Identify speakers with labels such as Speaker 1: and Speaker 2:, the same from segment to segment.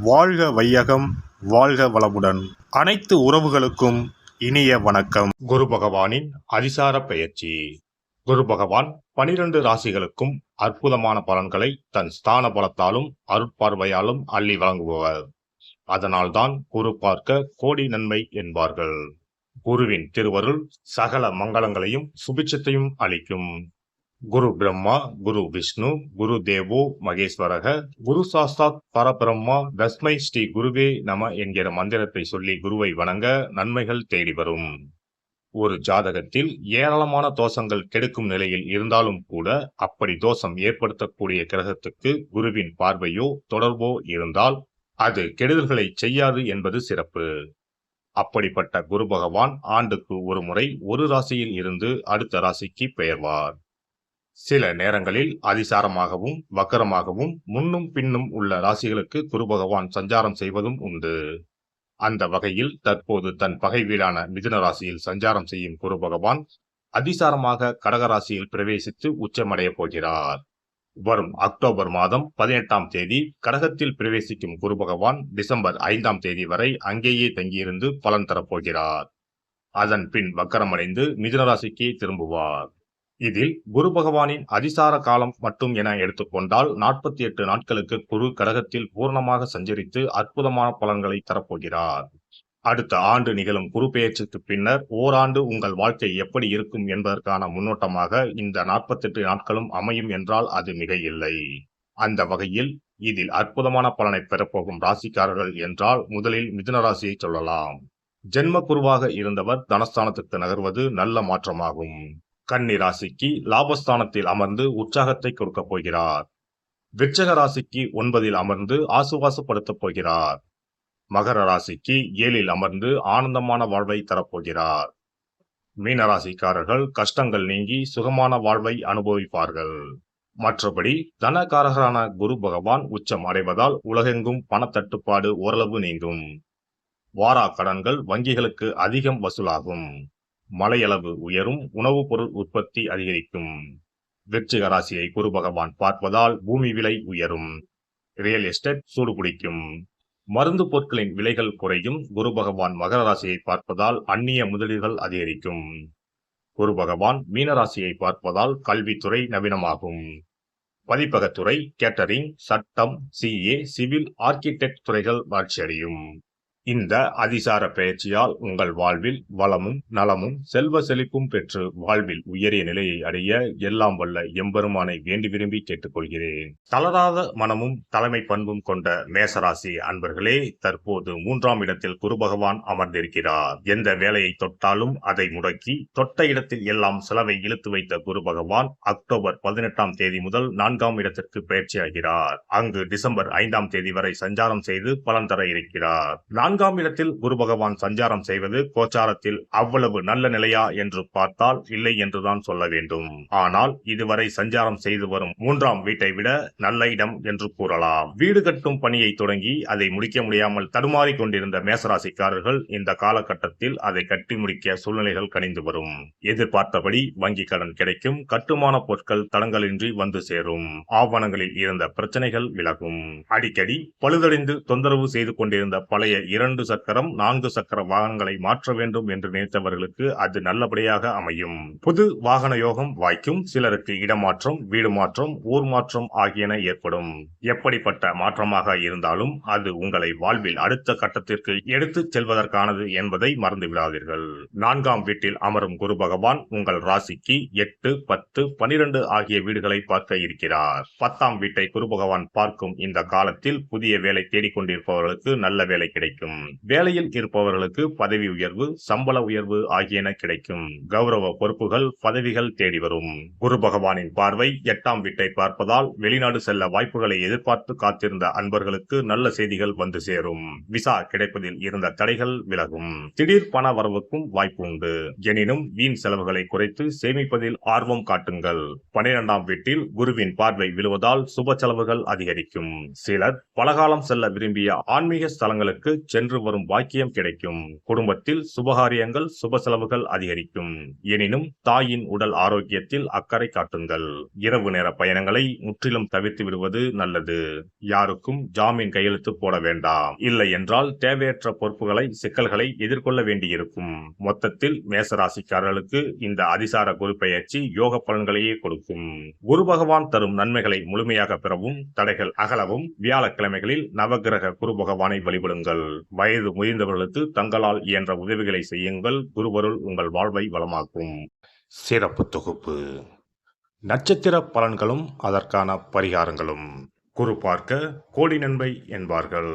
Speaker 1: வாழ்க வையகம், வாழ்க வளமுடன். அனைத்து உறவுகளுக்கும் இனிய வணக்கம். குரு பகவானின் அதிசார பெயர்ச்சி. குரு பகவான் 12 ராசிகளுக்கும் அற்புதமான பலன்களை தன் ஸ்தான பலத்தாலும் அருட்பார்வையாலும் அள்ளி வழங்குபவர். அதனால்தான் குரு பார்க்க கோடி நன்மை என்பார்கள். குருவின் திருவருள் சகல மங்களங்களையும் சுபிட்சத்தையும் அளிக்கும். குரு பிரம்மா, குரு விஷ்ணு, குரு தேவோ மகேஸ்வரக, குரு சாஸ்தாத் பரபிரம்மா, தஸ்மை ஸ்ரீ குருவே நம என்கிற மந்திரத்தை சொல்லி குருவை வணங்க நன்மைகள் தேடி வரும். ஒரு ஜாதகத்தில் ஏராளமான தோஷங்கள் கெடுக்கும் நிலையில் இருந்தாலும் கூட அப்படி தோஷம் ஏற்படுத்தக்கூடிய கிரகத்துக்கு குருவின் பார்வையோ தொடர்போ இருந்தால் அது கெடுதல்களை செய்யாது என்பது சிறப்பு. அப்படிப்பட்ட குரு பகவான் ஆண்டுக்கு ஒரு முறை ஒரு ராசியில் இருந்து அடுத்த ராசிக்கு பெயர்வார். சில நேரங்களில் அதிசாரமாகவும் வக்கரமாகவும் முன்னும் பின்னும் உள்ள ராசிகளுக்கு குரு பகவான் சஞ்சாரம் செய்வதும் உண்டு. அந்த வகையில் தற்போது தன் பகை வீடான மிதுன ராசியில் சஞ்சாரம் செய்யும் குரு பகவான் அதிசாரமாக கடகராசியில் பிரவேசித்து உச்சமடைய போகிறார். வரும் அக்டோபர் மாதம் 18ஆம் தேதி கடகத்தில் பிரவேசிக்கும் குரு பகவான் டிசம்பர் 5ஆம் தேதி வரை அங்கேயே தங்கியிருந்து பலன் தரப்போகிறார். அதன் பின் வக்கரமடைந்து மிதுன ராசிக்கு திரும்புவார். இதில் குரு பகவானின் அதிசார காலம் மட்டும் என எடுத்துக்கொண்டால் 48 நாட்களுக்கு குரு கடகத்தில் பூர்ணமாக சஞ்சரித்து அற்புதமான பலன்களை தரப்போகிறார். அடுத்த ஆண்டு நிகழும் குரு பெயர்ச்சிக்கு பின்னர் ஓராண்டு உங்கள் வாழ்க்கை எப்படி இருக்கும் என்பதற்கான முன்னோட்டமாக இந்த 48 நாட்களும் அமையும் என்றால் அது மிக இல்லை. அந்த வகையில் இதில் அற்புதமான பலனை பெறப்போகும் ராசிக்காரர்கள் என்றால் முதலில் மிதுன ராசியை சொல்லலாம். ஜென்ம குருவாக இருந்தவர் தனஸ்தானத்துக்கு நகர்வது நல்ல மாற்றமாகும். கன்னி ராசிக்கு லாபஸ்தானத்தில் அமர்ந்து உற்சாகத்தை கொடுக்க போகிறார். விருச்சிக ராசிக்கு 9இல் அமர்ந்து ஆசுவாசப்படுத்தப் போகிறார். மகர ராசிக்கு 7இல் அமர்ந்து ஆனந்தமான வாழ்வை தரப்போகிறார். மீனராசிக்காரர்கள் கஷ்டங்கள் நீங்கி சுகமான வாழ்வை அனுபவிப்பார்கள். மற்றபடி தனகாரகரான குரு பகவான் உச்சம் அடைவதால் உலகெங்கும் பணத்தட்டுப்பாடு ஓரளவு நீங்கும். வாரா கடன்கள் வங்கிகளுக்கு அதிகம் வசூலாகும். மழையளவு உயரும். உணவுப் பொருள் உற்பத்தி அதிகரிக்கும். விருச்சிக ராசியை குரு பகவான் பார்ப்பதால் பூமி விலை உயரும். ரியல் எஸ்டேட் சூடுபிடிக்கும். மருந்து பொருட்களின் விலைகள் குறையும். குரு பகவான் மகர ராசியை பார்ப்பதால் அந்நிய முதலீடுகள் அதிகரிக்கும். குரு பகவான் மீனராசியை பார்ப்பதால் கல்வித்துறை நவீனமாகும். பதிப்பகத்துறை, கேட்டரிங், சட்டம், சிஏ, சிவில், ஆர்கிடெக்ட் துறைகள் வளர்ச்சியடையும். இந்த அதிசார பெயர்ச்சியால் உங்கள் வாழ்வில் வளமும் நலமும் செல்வ செழிப்பும் பெற்று வாழ்வில் உயரிய நிலையை அடைய எல்லாம் வல்ல எம்பெருமானை வேண்டி விரும்பி கேட்டுக்கொள்கிறேன். தளராத மனமும் தலைமை பண்பும் கொண்ட மேசராசி அன்பர்களே, தற்போது 3ஆம் இடத்தில் குரு பகவான் அமர்ந்திருக்கிறார். எந்த வேலையை தொட்டாலும் அதை முடக்கி தொட்ட இடத்தில் எல்லாம் செலவை இழுத்து வைத்த குரு பகவான் அக்டோபர் 18ஆம் தேதி முதல் 4ஆம் இடத்திற்கு பயிற்சியாகிறார். அங்கு டிசம்பர் 5ஆம் தேதி வரை சஞ்சாரம் செய்து பலன் தர இருக்கிறார். 4ஆம் இடத்தில் குரு பகவான் சஞ்சாரம் செய்வது கோச்சாரத்தில் அவ்வளவு நல்ல நிலையா என்று பார்த்தால் இல்லை என்றுதான் சொல்ல வேண்டும். ஆனால் இதுவரை சஞ்சாரம் செய்து வரும் 3ஆம் வீட்டை விட நல்ல இடம் என்று கூறலாம். வீடு கட்டும் பணியை தொடங்கி அதை முடிக்க முடியாமல் தடுமாறி கொண்டிருந்த மேசராசிக்காரர்கள் இந்த காலகட்டத்தில் அதை கட்டி முடிக்க சூழ்நிலைகள் கனிந்து வரும். எதிர்பார்த்தபடி வங்கி கடன் கிடைக்கும். கட்டுமான பொருட்கள் தடங்களின்றி வந்து சேரும். ஆவணங்களில் இருந்த பிரச்சனைகள் விலகும். அடிக்கடி பழுதடைந்து தொந்தரவு செய்து கொண்டிருந்த பழைய 2 சக்கரம் 4 சக்கர வாகனங்களை மாற்ற வேண்டும் என்று நினைத்தவர்களுக்கு அது நல்லபடியாக அமையும். புது வாகன யோகம் வாய்க்கும். சிலருக்கு இடமாற்றம், வீடு மாற்றம், ஊர் மாற்றம் ஆகியன ஏற்படும். எப்படிப்பட்ட மாற்றமாக இருந்தாலும் அது உங்களை வாழ்வில் அடுத்த கட்டத்திற்கு எடுத்துச் செல்வதற்கானது என்பதை மறந்து விடாதீர்கள். 4ஆம் வீட்டில் அமரும் குரு பகவான் உங்கள் ராசிக்கு 8, 10, 12 ஆகிய வீடுகளை பார்க்க இருக்கிறார். 10ஆம் வீட்டை குரு பகவான் பார்க்கும் இந்த காலத்தில் புதிய வேலை தேடிக்கொண்டிருப்பவர்களுக்கு நல்ல வேலை கிடைக்கும். வேலையில் இருப்பவர்களுக்கு பதவி உயர்வு, சம்பள உயர்வு ஆகியன கிடைக்கும். கௌரவ பொறுப்புகள், பதவிகள் தேடி வரும். குரு பகவானின் பார்வை 8ஆம் வீட்டை பார்ப்பதால் வெளிநாடு செல்ல வாய்ப்புகளை எதிர்பார்த்து காத்திருந்த அன்பர்களுக்கு நல்ல செய்திகள் வந்து சேரும். விசா கிடைப்பதில் இருந்த தடைகள் விலகும். திடீர் பண வரவுக்கும் வாய்ப்பு உண்டு. எனினும் வீண் செலவுகளை குறைத்து சேமிப்பதில் ஆர்வம் காட்டுங்கள். 12ஆம் வீட்டில் குருவின் பார்வை விழுவதால் சுப செலவுகள் அதிகரிக்கும். சிலர் பலகாலம் செல்ல விரும்பிய ஆன்மீக ஸ்தலங்களுக்கு சென்று வரும் பாக்கியம் கிடைக்கும். குடும்பத்தில் சுபகாரியங்கள் சுப செலவுகள் அதிகரிக்கும். எனினும் தாயின் உடல் ஆரோக்கியத்தில் அக்கறை காட்டுங்கள். இரவு நேர பயணங்களை முற்றிலும் தவிர்த்து விடுவது நல்லது. யாருக்கும் ஜாமீன் கையெழுத்து போட வேண்டாம். இல்லை என்றால் தேவையற்ற பொறுப்புகளை சிக்கல்களை எதிர்கொள்ள வேண்டியிருக்கும். மொத்தத்தில் மேசராசிக்காரர்களுக்கு இந்த அதிசார குரு பெயர்ச்சி யோக பலன்களையே கொடுக்கும். குரு பகவான் தரும் நன்மைகளை முழுமையாக பெறவும் தடைகள் அகலவும் வியாழக்கிழமைகளில் நவகிரக குரு பகவானை வழிபடுங்கள். வயது முதிர்ந்தவர்களுக்கு தங்களால் இயன்ற உதவிகளை செய்யுங்கள். குருவருள் உங்கள் வாழ்வை வளமாக்கும். சிறப்பு தொகுப்பு. நட்சத்திர பலன்களும் அதற்கான பரிகாரங்களும். குரு பார்க்க கோடி நன்மை என்பார்கள்.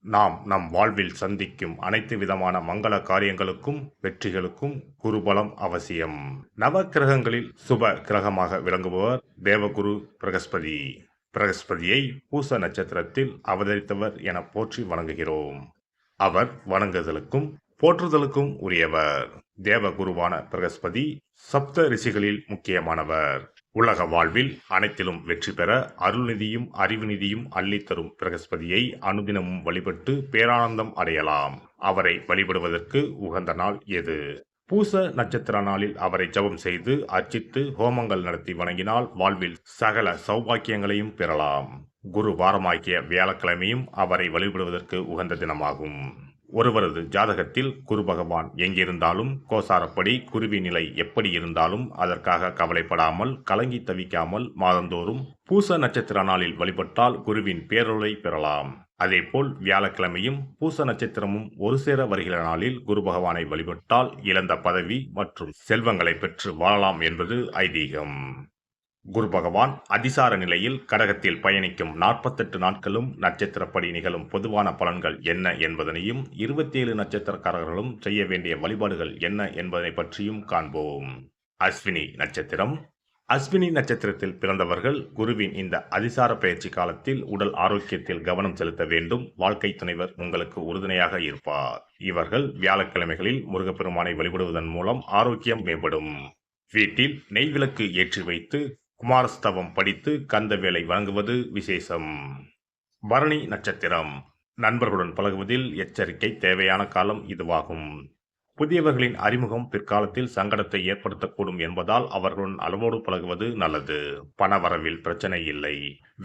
Speaker 1: நாம் நம் வாழ்வில் சந்திக்கும் அனைத்து விதமான மங்கள காரியங்களுக்கும் வெற்றிகளுக்கும் குருபலம் அவசியம். நவ கிரகங்களில் சுப கிரகமாக விளங்குபவர் தேவகுரு பிரகஸ்பதி. பிரகஸ்பதியை பூச நட்சத்திரத்தில் அவதரித்தவர் என போற்றி வணங்குகிறோம். அவர் வணங்குதலுக்கும் போற்றுதலுக்கும் உரியவர். தேவகுருவான பிரகஸ்பதி சப்த ரிஷிகளில் முக்கியமானவர். உலக வாழ்வில் அனைத்திலும் வெற்றி பெற அருள்நிதியும் அறிவு நிதியும் அள்ளித்தரும் பிரகஸ்பதியை அனுதினமும் வழிபட்டு பேரானந்தம் அடையலாம். அவரை வழிபடுவதற்கு உகந்த நாள் எது? பூச நட்சத்திர நாளில் அவரை ஜபம் செய்து அர்ச்சித்து ஹோமங்கள் நடத்தி வணங்கினால் வாழ்வில் சகல சௌபாக்கியங்களையும் பெறலாம். குரு வாரமாக்கிய வியாழக்கிழமையும் அவரை வழிபடுவதற்கு உகந்த தினமாகும். ஒருவரது ஜாதகத்தில் குரு பகவான் எங்கிருந்தாலும் கோசாரப்படி குருவி நிலை எப்படி இருந்தாலும் அதற்காக கவலைப்படாமல் கலங்கி தவிக்காமல் மாதந்தோறும் பூச நட்சத்திர நாளில் வழிபட்டால் குருவின் பேரொருளை பெறலாம். அதேபோல் வியாழக்கிழமையும் பூச நட்சத்திரமும் ஒரு சேர வருகிற நாளில் குரு பகவானை வழிபட்டால் இழந்த பதவி மற்றும் செல்வங்களை பெற்று வாழலாம் என்பது ஐதீகம். குரு பகவான் அதிசார நிலையில் கடகத்தில் பயணிக்கும் 48 நாட்களும் நட்சத்திரப்படி நிகழும் பொதுவான பலன்கள் என்ன என்பதனையும் 27 நட்சத்திரக்காரர்களும் செய்ய வேண்டிய வழிபாடுகள் என்ன என்பதை பற்றியும் காண்போம். அஸ்வினி நட்சத்திரம். அஸ்வினி நட்சத்திரத்தில் பிறந்தவர்கள் குருவின் இந்த அதிசார பயிற்சி காலத்தில் உடல் ஆரோக்கியத்தில் கவனம் செலுத்த வேண்டும். வாழ்க்கை துணைவர் உங்களுக்கு உறுதுணையாக இருப்பார். இவர்கள் வியாழக்கிழமைகளில் முருகப்பெருமானை வழிபடுவதன் மூலம் ஆரோக்கியம் மேம்படும். வீட்டில் நெய் விளக்கு ஏற்றி வைத்து குமாரஸ்தவம் படித்து கந்த வேலை வழங்குவது விசேஷம். பரணி நட்சத்திரம். நண்பர்களுடன் பழகுவதில் எச்சரிக்கை தேவையான காலம் இதுவாகும். புதியவர்களின் அறிமுகம் பிற்காலத்தில் சங்கடத்தை ஏற்படுத்தக்கூடும் என்பதால் அவர்களுடன் அளவோடு பழகுவது நல்லது. பணவரவில் பிரச்சனை இல்லை.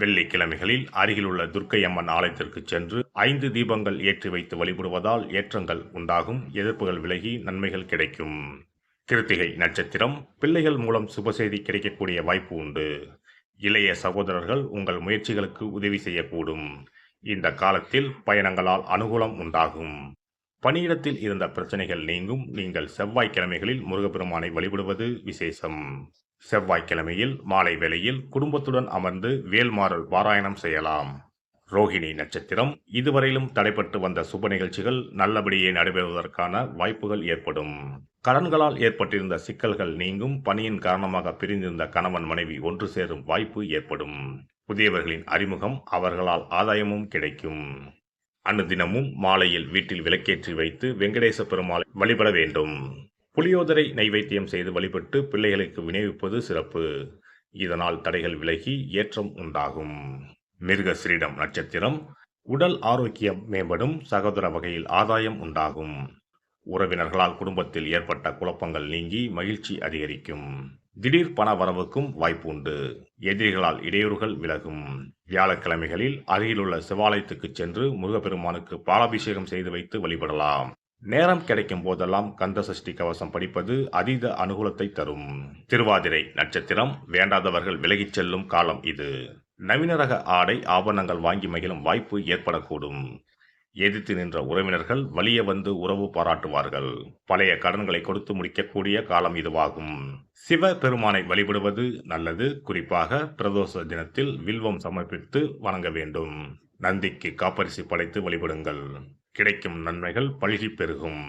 Speaker 1: வெள்ளிக்கிழமைகளில் அருகிலுள்ள துர்க்கை அம்மன் ஆலயத்திற்கு சென்று 5 தீபங்கள் ஏற்றி வைத்து வழிபடுவதால் ஏற்றங்கள் உண்டாகும். எதிர்ப்புகள் விலகி நன்மைகள் கிடைக்கும். கிருத்திகை நட்சத்திரம். பிள்ளைகள் மூலம் சுபசெய்தி கிடைக்கக்கூடிய வாய்ப்பு உண்டு. இளைய சகோதரர்கள் உங்கள் முயற்சிகளுக்கு உதவி செய்யக்கூடும். இந்த காலத்தில் பயணங்களால் அனுகூலம் உண்டாகும். பணியிடத்தில் இருந்த பிரச்சனைகள் நீங்கும். நீங்கள் செவ்வாய்க்கிழமைகளில் முருகப்பெருமானை வழிபடுவது விசேஷம். செவ்வாய்க்கிழமையில் மாலை வேளையில் குடும்பத்துடன் அமர்ந்து வேல்மாறல் பாராயணம் செய்யலாம். ரோகிணி நட்சத்திரம். இதுவரையிலும் தடைப்பட்டு வந்த சுப நிகழ்ச்சிகள் நல்லபடியே நடைபெறுவதற்கான வாய்ப்புகள் ஏற்படும். கடன்களால் ஏற்பட்டிருந்த சிக்கல்கள் நீங்கும். பணியின் காரணமாக பிரிந்திருந்த கணவன் மனைவி ஒன்று சேரும் வாய்ப்பு ஏற்படும். புதியவர்களின் அறிமுகம் அவர்களால் ஆதாயமும் கிடைக்கும். அனுதினமும் மாலையில் வீட்டில் விளக்கேற்றி வைத்து வெங்கடேச பெருமாளை வழிபட வேண்டும். புளியோதரை நைவேத்தியம் செய்து வழிபட்டு பிள்ளைகளுக்கு விநியோகிப்பது சிறப்பு. இதனால் தடைகள் விலகி ஏற்றம் உண்டாகும். மிருகஸ்ரீடம் நட்சத்திரம். உடல் ஆரோக்கியம் மேம்படும். சகோதர வகையில் ஆதாயம் உண்டாகும். உறவினர்களால் குடும்பத்தில் ஏற்பட்ட குழப்பங்கள் நீங்கி மகிழ்ச்சி அதிகரிக்கும். திடீர் பண வரவுக்கும் வாய்ப்பு உண்டு. எதிரிகளால் இடையூறுகள் விலகும். வியாழக்கிழமைகளில் அருகிலுள்ள சிவாலயத்துக்கு சென்று முருகப்பெருமானுக்கு பாலாபிஷேகம் செய்து வைத்து வழிபடலாம். நேரம் கிடைக்கும் போதெல்லாம் கந்த சஷ்டி கவசம் படிப்பது அதீத அனுகூலத்தை தரும். திருவாதிரை நட்சத்திரம். வேண்டாதவர்கள் விலகிச் செல்லும் காலம் இது. நவீன ரக ஆடை ஆபரணங்கள் வாங்கி மகிழும் வாய்ப்பு ஏற்படக்கூடும். எதிர்த்து நின்ற உறவினர்கள் வலிய வந்து உறவு பாராட்டுவார்கள். பழைய கடன்களை கொடுத்து முடிக்கக்கூடிய காலம் இதுவாகும். சிவ பெருமானை வழிபடுவது நல்லது. குறிப்பாக பிரதோஷ தினத்தில் வில்வம் சமர்ப்பித்து வணங்க வேண்டும். நந்திக்கு காப்பரிசி படைத்து வழிபடுங்கள். கிடைக்கும் நன்மைகள் பல்கி பெருகும்.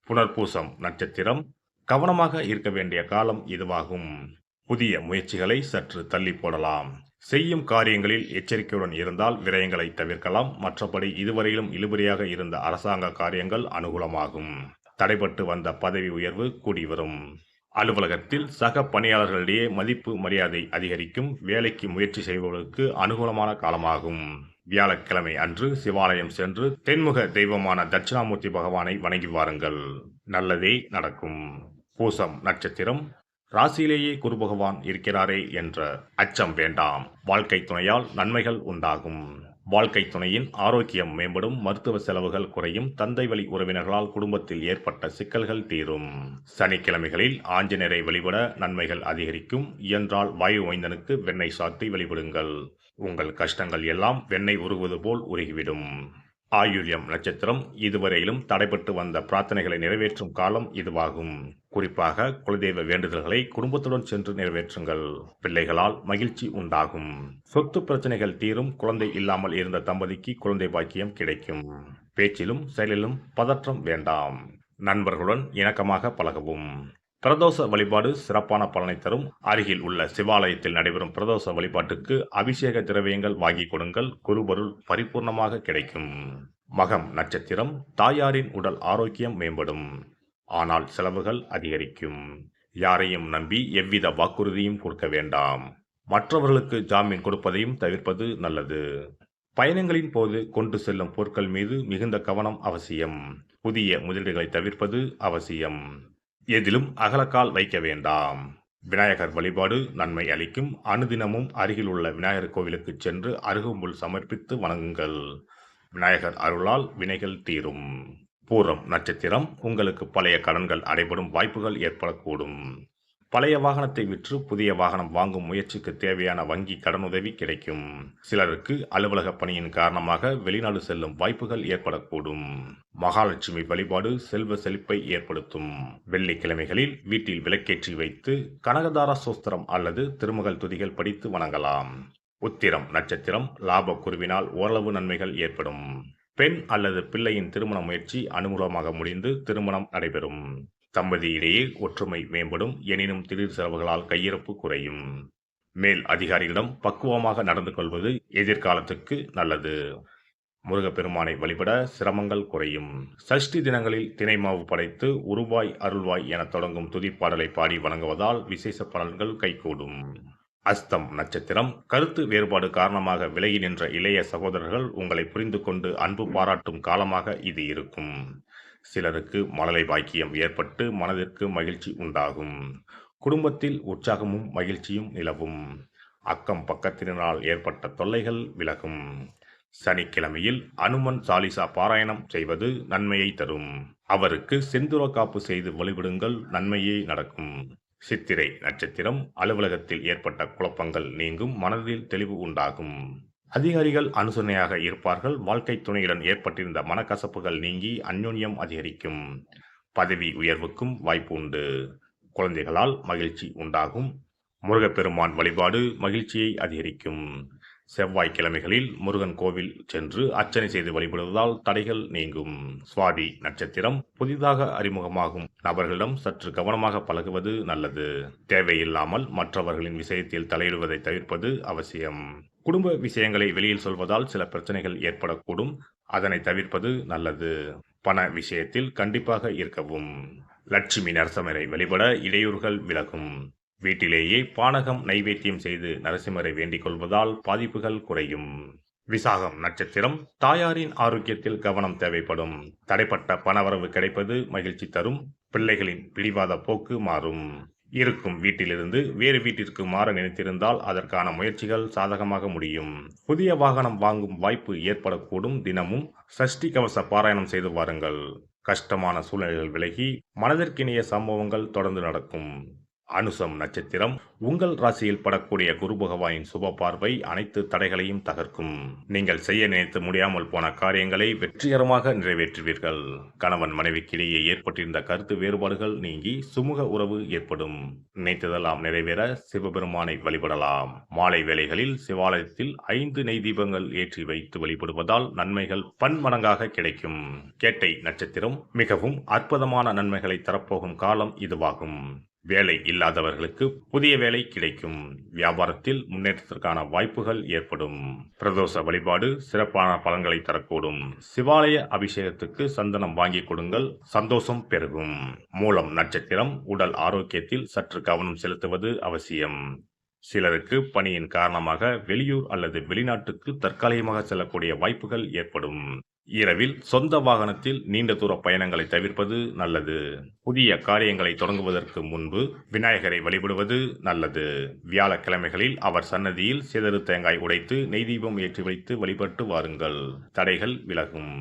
Speaker 1: புனர்பூசம் நட்சத்திரம். கவனமாக இருக்க வேண்டிய காலம் இதுவாகும். புதிய முயற்சிகளை சற்று தள்ளி போடலாம். செய்யும் காரியங்களில் எச்சரிக்கையுடன் இருந்தால் விரயங்களை தவிர்க்கலாம். மற்றபடி இதுவரையிலும் இழுபறியாக இருந்த அரசாங்க காரியங்கள் அனுகூலமாகும். தடைபட்டு வந்த பதவி உயர்வு கூடி வரும். அலுவலகத்தில் சக பணியாளர்களிடையே மதிப்பு மரியாதை அதிகரிக்கும். வேலைக்கு முயற்சி செய்பவர்களுக்கு அனுகூலமான காலமாகும். வியாழக்கிழமை அன்று சிவாலயம் சென்று தென்முக தெய்வமான தட்சிணாமூர்த்தி பகவானை வணங்கி வாருங்கள். நல்லதே நடக்கும். பூசம் நட்சத்திரம். ராசியிலேயே குரு பகவான் இருக்கிறாரே என்ற அச்சம் வேண்டாம். வாழ்க்கை துணையால் நன்மைகள் உண்டாகும். வாழ்க்கை துணையின் ஆரோக்கியம் மேம்படும். மருத்துவ செலவுகள் குறையும். தந்தை வழி உறவினர்களால் குடும்பத்தில் ஏற்பட்ட சிக்கல்கள் தீரும். சனிக்கிழமைகளில் ஆஞ்சநேயரை வழிபட நன்மைகள் அதிகரிக்கும். இயன்றால் வாயு மைந்தனுக்கு வெண்ணெய் சாத்தி வழிபடுங்கள். உங்கள் கஷ்டங்கள் எல்லாம் வெண்ணெய் உருகுவது போல் உருகிவிடும். ஆயுள்யம் நட்சத்திரம். இதுவரையிலும் தடைபட்டு வந்த பிரார்த்தனைகளை நிறைவேற்றும் காலம் இதுவாகும். குறிப்பாக குலதெய்வ வேண்டுதல்களை குடும்பத்துடன் சென்று நிறைவேற்றுங்கள். பிள்ளைகளால் மகிழ்ச்சி உண்டாகும். சொத்து பிரச்சனைகள் தீரும். குழந்தை இல்லாமல் இருந்த தம்பதிக்கு குழந்தை பாக்கியம் கிடைக்கும். பேச்சிலும் செயலிலும் பதற்றம் வேண்டாம். நண்பர்களுடன் இணக்கமாக பழகவும். பிரதோஷ வழிபாடு சிறப்பான பலனை தரும். அருகில் உள்ள சிவாலயத்தில் நடைபெறும் பிரதோஷ வழிபாட்டுக்கு அபிஷேக திரவியங்கள் வாங்கி கொடுங்கள். குருபொருள் பரிபூர்ணமாக கிடைக்கும். மகம் நட்சத்திரம். தாயாரின் உடல் ஆரோக்கியம் மேம்படும். ஆனால் செலவுகள் அதிகரிக்கும். யாரையும் நம்பி எவ்வித வாக்குறுதியும் கொடுக்க வேண்டாம். மற்றவர்களுக்கு ஜாமீன் கொடுப்பதையும் தவிர்ப்பது நல்லது. பயணங்களின் போது கொண்டு செல்லும் பொருட்கள் மீது மிகுந்த கவனம் அவசியம். புதிய முதலீடுகளை தவிர்ப்பது அவசியம். எதிலும் அகலக்கால் வைக்க வேண்டாம். விநாயகர் வழிபாடு நன்மை அளிக்கும். அனுதினமும் அருகில் உள்ள விநாயகர் கோவிலுக்கு சென்று அருகம்புல் சமர்ப்பித்து வணங்குங்கள். விநாயகர் அருளால் வினைகள் தீரும். பூரம் நட்சத்திரம். உங்களுக்கு பழைய கடன்கள் அடைபடும் வாய்ப்புகள் ஏற்படக்கூடும். பழைய வாகனத்தை விற்று புதிய வாகனம் வாங்கும் முயற்சிக்கு தேவையான வங்கி கடனுதவி கிடைக்கும். சிலருக்கு அலுவலக பணியின் காரணமாக வெளிநாடு செல்லும் வாய்ப்புகள் ஏற்படக்கூடும். மகாலட்சுமி வழிபாடு செல்வ செழிப்பை ஏற்படுத்தும். வெள்ளிக்கிழமைகளில் வீட்டில் விளக்கேற்றி வைத்து கனகதார சோஸ்திரம் அல்லது திருமகள் துதிகள் படித்து வணங்கலாம். உத்திரம் நட்சத்திரம். லாப குருவினால் ஓரளவு நன்மைகள் ஏற்படும். பெண் அல்லது பிள்ளையின் திருமண முயற்சி அனுகூலமாக முடிந்து திருமணம் நடைபெறும். தம்பதியிடையே ஒற்றுமை மேம்படும். எனினும் திடீர் செலவுகளால் கையிருப்பு குறையும். மேல் அதிகாரிகளிடம் பக்குவமாக நடந்து கொள்வது எதிர்காலத்துக்கு நல்லது. முருகப்பெருமானை வழிபட சிரமங்கள் குறையும். சஷ்டி தினங்களில் தினை மாவு படைத்து உருவாய் அருள்வாய் என தொடங்கும் துதிப்பாடலை பாடி வணங்குவதால் விசேஷ பலன்கள் கைகூடும். அஸ்தம் நட்சத்திரம். கருத்து வேறுபாடு காரணமாக விலகி நின்ற இளைய சகோதரர்கள் உங்களை புரிந்து கொண்டு அன்பு பாராட்டும் காலமாக இது இருக்கும். சிலருக்கு மழலை பாக்கியம் ஏற்பட்டு மனதிற்கு மகிழ்ச்சி உண்டாகும். குடும்பத்தில் உற்சாகமும் மகிழ்ச்சியும் நிலவும். அக்கம் பக்கத்தினால் ஏற்பட்ட தொல்லைகள் விலகும். சனிக்கிழமையில் அனுமன் சாலிசா பாராயணம் செய்வது நன்மையை தரும். அவருக்கு செந்துர காப்பு செய்து வழிபடுங்கள். நன்மையே நடக்கும். சித்திரை நட்சத்திரம். அலுவலகத்தில் ஏற்பட்ட குழப்பங்கள் நீங்கும். மனதில் தெளிவு உண்டாகும். அதிகாரிகள் அனுசரணையாக இருப்பார்கள். வாழ்க்கை துணையுடன் ஏற்பட்டிருந்த மனக்கசப்புகள் நீங்கி அந்யோன்யம் அதிகரிக்கும். பதவி உயர்வுக்கும் வாய்ப்பு உண்டு. குழந்தைகளால் மகிழ்ச்சி உண்டாகும். முருகப்பெருமான் வழிபாடு மகிழ்ச்சியை அதிகரிக்கும். செவ்வாய்க்கிழமைகளில் முருகன் கோவில் சென்று அர்ச்சனை செய்து வழிபடுவதால் தடைகள் நீங்கும். சுவாதி நட்சத்திரம். புதிதாக அறிமுகமாகும் நபர்களிடம் சற்று கவனமாக பழகுவது நல்லது. தேவையில்லாமல் மற்றவர்களின் விஷயத்தில் தலையிடுவதை தவிர்ப்பது அவசியம். குடும்ப விஷயங்களை வெளியில் சொல்வதால் சில பிரச்சனைகள் ஏற்படக்கூடும். அதனை தவிர்ப்பது நல்லது. பண விஷயத்தில் கண்டிப்பாக இருக்கவும். லட்சுமி நரசிம்மரை வழிபட இடையூறுகள் விலகும். வீட்டிலேயே பானகம் நைவேத்தியம் செய்து நரசிம்மரை வேண்டிக் கொள்வதால் பாதிப்புகள் குறையும். விசாகம் நட்சத்திரம். தாயாரின் ஆரோக்கியத்தில் கவனம் தேவைப்படும். தடைப்பட்ட பணவரவு கிடைப்பது மகிழ்ச்சி தரும். பிள்ளைகளின் பிடிவாத போக்கு மாறும். இருக்கும் வீட்டிலிருந்து வேறு வீட்டிற்கு மாற நினைத்திருந்தால் அதற்கான முயற்சிகள் சாதகமாக முடியும். புதிய வாகனம் வாங்கும் வாய்ப்பு ஏற்படக்கூடும். தினமும் சஷ்டி கவச பாராயணம் செய்து வாருங்கள். கஷ்டமான சூழ்நிலைகள் விலகி மனதிற்கினிய சம்பவங்கள் தொடர்ந்து நடக்கும். அனுசம் நட்சத்திரம். உங்கள் ராசியில் படக்கூடிய குரு பகவானின் சுப பார்வை அனைத்து தடைகளையும் தகர்க்கும். நீங்கள் செய்ய நினைத்து முடியாமல் போன காரியங்களை வெற்றிகரமாக நிறைவேற்றுவீர்கள். கணவன் மனைவிக்கிடையே ஏற்பட்டிருந்த கருத்து வேறுபாடுகள் நீங்கி சுமூக உறவு ஏற்படும். நினைத்ததெல்லாம் நிறைவேற சிவபெருமானை வழிபடலாம். மாலை வேளைகளில் சிவாலயத்தில் 5 நெய் தீபங்கள் ஏற்றி வைத்து வழிபடுவதால் நன்மைகள் பன்மடங்காக கிடைக்கும். கேட்டை நட்சத்திரம். மிகவும் அற்புதமான நன்மைகளை தரப்போகும் காலம் இதுவாகும். வேலை இல்லாதவர்களுக்கு புதிய வேலை கிடைக்கும். வியாபாரத்தில் முன்னேற்றத்திற்கான வாய்ப்புகள் ஏற்படும். பிரதோஷ வழிபாடு சிறப்பான பலன்களை தரக்கூடும். சிவாலய அபிஷேகத்துக்கு சந்தனம் வாங்கி கொடுங்கள். சந்தோஷம் பெருகும். மூலம் நட்சத்திரம். உடல் ஆரோக்கியத்தில் சற்று கவனம் செலுத்துவது அவசியம். சிலருக்கு பணியின் காரணமாக வெளியூர் அல்லது வெளிநாட்டுக்கு தற்காலிகமாக செல்லக்கூடிய வாய்ப்புகள் ஏற்படும். இரவில் சொந்த வாகனத்தில் நீண்ட தூர பயணங்களை தவிர்ப்பது நல்லது. புதிய காரியங்களை தொடங்குவதற்கு முன்பு விநாயகரை வழிபடுவது நல்லது. வியாழக்கிழமைகளில் அவர் சன்னதியில் சிதறு தேங்காய் உடைத்து நெய் தீபம் ஏற்றி வைத்து வழிபட்டு வாருங்கள். தடைகள் விலகும்.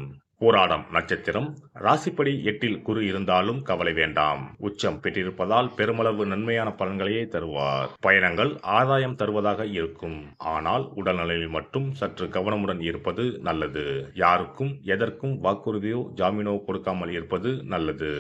Speaker 1: போராடம் நட்சத்திரம் ராசிப்படி 8இல் குரு இருந்தாலும் கவலை வேண்டாம். உச்சம் பெற்றிருப்பதால் பெருமளவு நன்மையான பலன்களையே தருவார். பயணங்கள் ஆதாயம் தருவதாக இருக்கும். ஆனால் உடல்நிலையில் மட்டும் சற்று கவனமுடன் இருப்பது நல்லது. யாருக்கும் எதற்கும் வாக்குறுதியோ ஜாமீனோ கொடுக்காமல் இருப்பது நல்லது.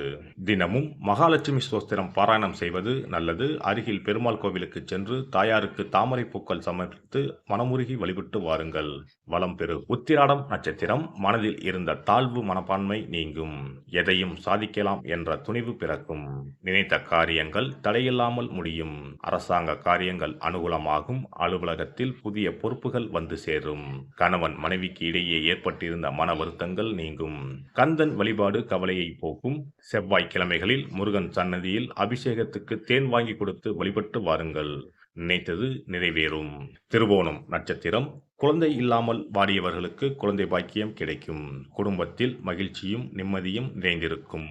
Speaker 1: தினமும் மகாலட்சுமி ஸ்தோத்திரம் பாராயணம் செய்வது நல்லது. அருகில் பெருமாள் கோவிலுக்கு சென்று தாயாருக்கு தாமரை பூக்கள் சமர்ப்பித்து மனமுருகி வழிபட்டு வாருங்கள். வளம் பெறு. உத்திராடம் நட்சத்திரம் மனதில் இருந்த தாழ்வு மனப்பான்மை நீங்கும். எதையும் சாதிக்கலாம் என்ற துணிவு பிறக்கும். நினைத்த காரியங்கள் தடையில்லாமல் முடியும். அரசாங்க காரியங்கள் அனுகூலமாகும். அலுவலகத்தில் புதிய பொறுப்புகள் வந்து சேரும். கணவன் மனைவிக்கு இடையே ஏற்பட்டிருந்த மன வருத்தங்கள் நீங்கும். கந்தன் வழிபாடு கவலையை போக்கும். செவ்வாய்க்கிழமைகளில் முருகன் சன்னதியில் அபிஷேகத்துக்கு தேன் வாங்கி கொடுத்து வழிபட்டு வாருங்கள். நினைத்தது நிறைவேறும். திருவோணம் நட்சத்திரம் குழந்தை இல்லாமல் வாடியவர்களுக்கு குழந்தை பாக்கியம் கிடைக்கும். குடும்பத்தில் மகிழ்ச்சியும் நிம்மதியும் நிறைந்திருக்கும்.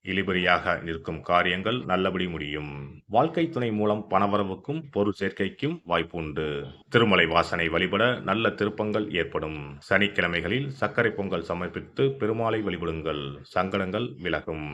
Speaker 1: இழுபறியாக நிற்கும் காரியங்கள் நல்லபடி முடியும். வாழ்க்கை துணை மூலம் பணவரவுக்கும் பொருள் சேர்க்கைக்கும் வாய்ப்பு உண்டு. திருமலை வாசனை வழிபட நல்ல திருப்பங்கள் ஏற்படும். சனிக்கிழமைகளில் சர்க்கரை பொங்கல் சமர்ப்பித்து பெருமாளை வழிபடுங்கள். சங்கடங்கள் விலகும்.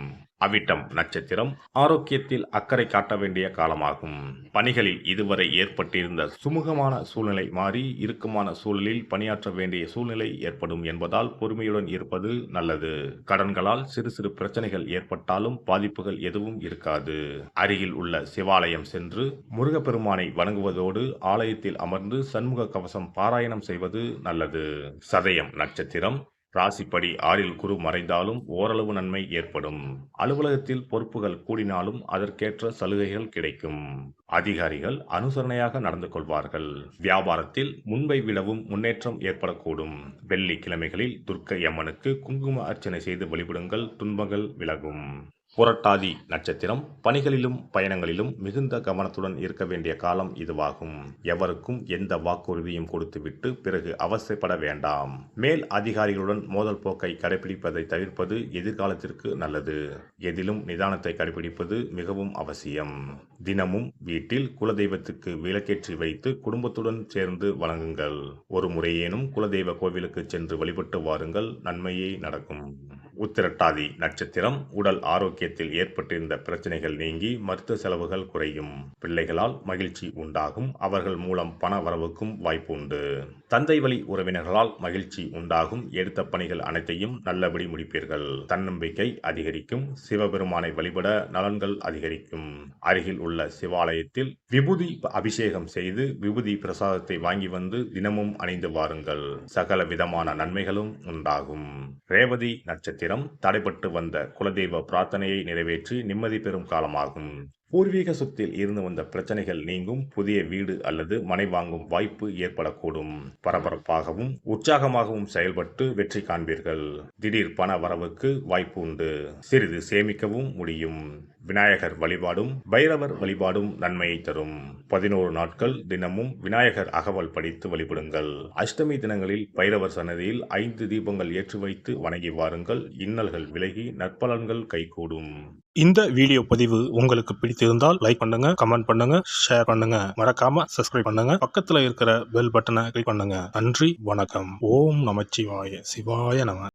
Speaker 1: அவிட்டம் நட்சத்திரம் ஆரோக்கியத்தில் அக்கறை காட்ட வேண்டிய காலமாகும். பணிகளில் இதுவரை ஏற்பட்டிருந்த சுமூகமான சூழ்நிலை மாறி இறுக்கமான சூழலில் பணியாற்ற வேண்டிய சூழ்நிலை ஏற்படும் என்பதால் பொறுமையுடன் இருப்பது நல்லது. கடன்களால் சிறு சிறு பிரச்சனைகள் ஏற்பட்டாலும் பாதிப்புகள் எதுவும் இருக்காது. அருகில் உள்ள சிவாலயம் சென்று முருகப்பெருமானை வணங்குவதோடு ஆலயத்தில் அமர்ந்து சண்முக கவசம் பாராயணம் செய்வது நல்லது. சதயம் நட்சத்திரம் ராசிப்படி 6இல் குரு மறைந்தாலும் ஓரளவு நன்மை ஏற்படும். அலுவலகத்தில் பொறுப்புகள் கூடினாலும் அதற்கேற்ற சலுகைகள் கிடைக்கும். அதிகாரிகள் அனுசரணையாக நடந்து கொள்வார்கள். வியாபாரத்தில் முன்பை விடவும் முன்னேற்றம் ஏற்படக்கூடும். வெள்ளிக்கிழமைகளில் துர்க்கை அம்மனுக்கு குங்கும அர்ச்சனை செய்து வழிபடுங்கள். துன்பங்கள் விலகும். புரட்டாதி நட்சத்திரம் பணிகளிலும் பயணங்களிலும் மிகுந்த கவனத்துடன் இருக்க வேண்டிய காலம் இதுவாகும். எவருக்கும் எந்த வாக்குறுதியும் கொடுத்துவிட்டு பிறகு அவசரப்பட வேண்டாம். மேல் அதிகாரிகளுடன் மோதல் போக்கை கடைபிடிப்பதை தவிர்ப்பது எதிர்காலத்திற்கு நல்லது. எதிலும் நிதானத்தை கடைபிடிப்பது மிகவும் அவசியம். தினமும் வீட்டில் குலதெய்வத்துக்கு விளக்கேற்றி வைத்து குடும்பத்துடன் சேர்ந்து வணங்குங்கள். ஒரு முறையேனும் குலதெய்வ கோவிலுக்கு சென்று வழிபட்டு வாருங்கள். நன்மையே நடக்கும். உத்திரட்டாதி நட்சத்திரம் உடல் ஆரோக்கியத்தில் ஏற்பட்டிருந்த பிரச்சனைகள் நீங்கி மருத்துவ செலவுகள் குறையும். பிள்ளைகளால் மகிழ்ச்சி உண்டாகும். அவர்கள் மூலம் பண வரவுக்கும் வாய்ப்பு உண்டு. தந்தை வழி உறவினர்களால் மகிழ்ச்சி உண்டாகும். எடுத்த பணிகள் அனைத்தையும் நல்லபடி முடிப்பீர்கள். தன்னம்பிக்கை அதிகரிக்கும். சிவபெருமானை வழிபட நலன்கள் அதிகரிக்கும். அருகில் உள்ள சிவாலயத்தில் விபூதி அபிஷேகம் செய்து விபூதி பிரசாதத்தை வாங்கி வந்து தினமும் அணிந்து வாருங்கள். சகல விதமான நன்மைகளும் உண்டாகும். ரேவதி நட்சத்திரம் தடைபட்டு வந்த குலதெய்வ பிரார்த்தனையை நிறைவேற்றி நிம்மதி பெறும் காலமாகும். பூர்வீக சொத்தில் இருந்து வந்த பிரச்சனைகள் நீங்கும். புதிய வீடு அல்லது மனை வாங்கும் வாய்ப்பு ஏற்படக்கூடும். பரபரப்பாகவும் உற்சாகமாகவும் செயல்பட்டு வெற்றி காண்பீர்கள். திடீர் பண வரவுக்கு வாய்ப்பு உண்டு. சிறிது சேமிக்கவும் முடியும். விநாயகர் வழிபாடும் பைரவர் வழிபாடும் நன்மையை தரும். 11 நாட்கள் தினமும் விநாயகர் அகவல் படித்து வழிபடுங்கள். அஷ்டமி தினங்களில் பைரவர் சன்னதியில் 5 தீபங்கள் ஏற்றி வைத்து வணங்கி வாருங்கள். இன்னல்கள் விலகி நற்பலன்கள் கைகூடும்.
Speaker 2: இந்த வீடியோ பதிவு உங்களுக்கு பிடித்திருந்தால் லைக் பண்ணுங்க, கமெண்ட் பண்ணுங்க, ஷேர் பண்ணுங்க, மறக்காம சப்ஸ்கிரைப் பண்ணுங்க, பக்கத்துல இருக்கிற பெல் பட்டனை கிளிக் பண்ணுங்க. நன்றி, வணக்கம். ஓம் நமச்சிவாய. சிவாய நம.